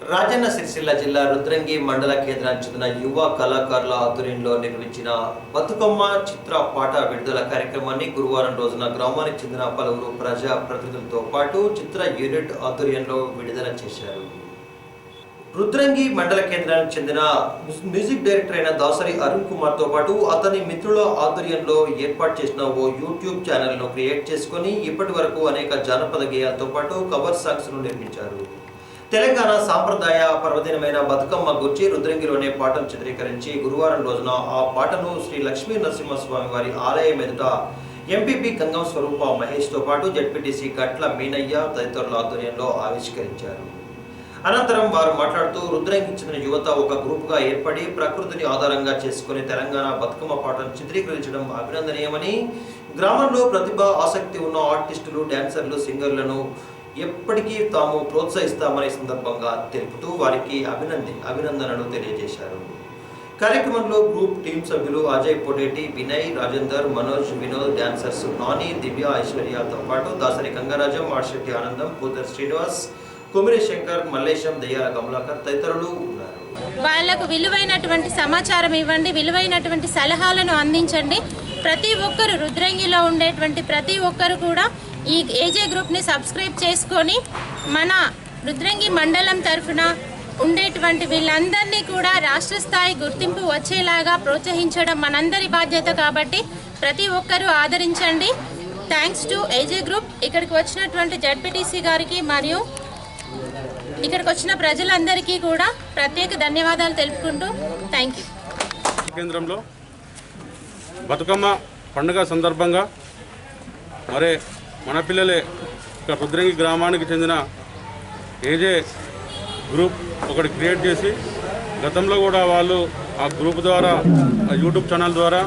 రాజన్న సిరిసిల్ల జిల్లా రుద్రంగి మండల కేంద్రానికి చెందిన యువ కళాకారుల ఆధ్వర్యంలో నిర్వహించిన బతుకమ్మ చిత్ర పాట విడుదల కార్యక్రమాన్ని గురువారం రోజున గ్రామానికి చెందిన పలువురు ప్రజా ప్రతినిధులతో పాటు చిత్ర యూనిట్ ఆధ్వర్యంలో విడుదల చేశారు. రుద్రంగి మండల కేంద్రానికి చెందిన మ్యూజిక్ డైరెక్టర్ అయిన దాసరి అరుణ్ కుమార్ తో పాటు అతని మిత్రుల ఆధ్వర్యంలో ఏర్పాటు చేసిన ఓ యూట్యూబ్ ఛానల్ ను క్రియేట్ చేసుకుని ఇప్పటి వరకు అనేక జానపద గేయాలతో పాటు కవర్ సాంగ్స్ ను నిర్మించారు. తెలంగాణ సాంప్రదాయ పర్వదినమైన బతుకమ్మ గురించి రుద్రంగిలోనే పాటను చిత్రీకరించి గురువారం రోజున ఆ పాటను శ్రీ లక్ష్మీ నరసింహస్వామి వారి ఆలయం ఎదుట ఎంపీపీ గంగం స్వరూప మహేష్ తో పాటు జడ్పీటీసీ గట్ల మీనయ్య తదితరుల ఆధ్వర్యంలో ఆవిష్కరించారు. అనంతరం వారు మాట్లాడుతూ రుద్రంగికి చెందిన యువత ఒక గ్రూపుగా ఏర్పడి ప్రకృతిని ఆధారంగా చేసుకుని తెలంగాణ బతుకమ్మ పాటను చిత్రీకరించడం అభినందనీయమని, గ్రామంలో ప్రతిభ ఆసక్తి ఉన్న ఆర్టిస్టులు, డాన్సర్లు, సింగర్లను ఎప్పటికీ తాము ప్రోత్సహిస్తామనే సందర్భంగా తెలుపుతూ వారికి అభినందనలు తెలియజేశారు. కార్యక్రమంలో గ్రూప్ టీం సభ్యులు అజయ్ పొడేటి, వినయ్, రాజేందర్, మనోజ్, వినోద్, డాన్సర్స్ నాని, దివ్య, ఐశ్వర్యతో పాటు దాసరి గంగరాజం, మార్షెట్టి ఆనందం, పూదర్ శ్రీనివాస్, కుమిరి శంకర్, మల్లేశం, దయ్యాల కమలాకర్ తదితరులు ఉన్నారు. వాళ్లకు విలువైనటువంటి సమాచారం ఇవ్వండి, విలువైనటువంటి సలహాలను అందించండి. ప్రతి ఒక్కరు రుద్రంగిలో ఉండేటువంటి ప్రతి ఒక్కరు కూడా ఈ ఏజే గ్రూప్ని సబ్స్క్రైబ్ చేసుకొని మన రుద్రంగి మండలం తరఫున ఉండేటువంటి వీళ్ళందరినీ కూడా రాష్ట్ర స్థాయి గుర్తింపు వచ్చేలాగా ప్రోత్సహించడం మనందరి బాధ్యత. కాబట్టి ప్రతి ఒక్కరూ ఆదరించండి. Thanks to ఏజే group. ఇక్కడికి వచ్చినటువంటి జడ్పీటీసీ గారికి మరియు ఇక్కడికి వచ్చిన ప్రజలందరికీ కూడా ప్రత్యేక ధన్యవాదాలు తెలుపుకుంటూ థ్యాంక్ యూ. కేంద్రంలో బతుకమ్మ పండుగ సందర్భంగా మరే మన పిల్లలే ఇక్కడ రుద్రంగి గ్రామానికి చెందిన ఏజే గ్రూప్ ఒకటి క్రియేట్ చేసి గతంలో కూడా వాళ్ళు ఆ గ్రూప్ ద్వారా యూట్యూబ్ ఛానల్ ద్వారా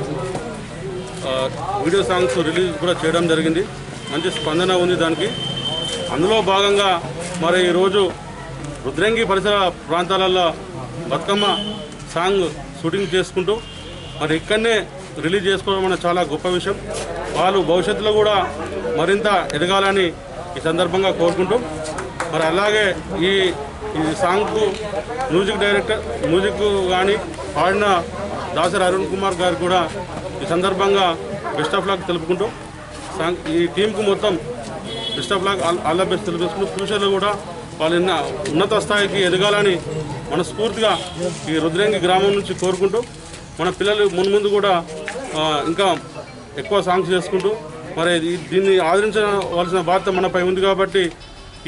వీడియో సాంగ్స్ రిలీజ్ కూడా చేయడం జరిగింది. మంచి స్పందన ఉంది దానికి. అందులో భాగంగా మరి ఈరోజు రుద్రంగి పరిసర ప్రాంతాలలో బతుకమ్మ సాంగ్ షూటింగ్ చేసుకుంటూ మరి ఇక్కడనే రిలీజ్ చేసుకోవడం అనేది చాలా గొప్ప విషయం. వాళ్ళు భవిష్యత్తులో కూడా మరింత ఎదగాలని ఈ సందర్భంగా కోరుకుంటూ మరి అలాగే ఈ సాంగ్కు మ్యూజిక్ కానీ పాడిన దాసరి అరుణ్ కుమార్ గారు కూడా ఈ సందర్భంగా బెస్ట్ ఆఫ్ లక్ తెలుపుకుంటూ ఈ టీంకు మొత్తం best of luck all the best తెలుపుకుంటూ ఫ్యూచర్లో కూడా వాళ్ళు ఉన్నత స్థాయికి ఎదగాలని మనస్ఫూర్తిగా ఈ రుద్రంగి గ్రామం నుంచి కోరుకుంటూ మన పిల్లలు మున్ముందు కూడా ఇంకా ఎక్కువ సాంగ్స్ చేసుకుంటూ మరి దీన్ని ఆదరించవలసిన బాధ్యత మనపై ఉంది. కాబట్టి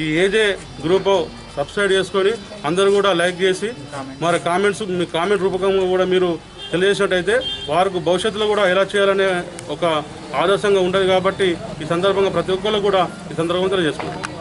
ఈ ఏజే గ్రూప్ సబ్స్క్రైబ్ చేసుకొని అందరూ కూడా లైక్ చేసి మరి మీ కామెంట్ రూపకంగా కూడా మీరు తెలియజేసినట్టయితే వారికి భవిష్యత్తులో కూడా ఎలా చేయాలనే ఒక ఆదర్శంగా ఉంటుంది. కాబట్టి ఈ సందర్భంగా ప్రతి ఒక్కరు కూడా ఈ సందర్భంగా తెలియజేసుకుంటారు.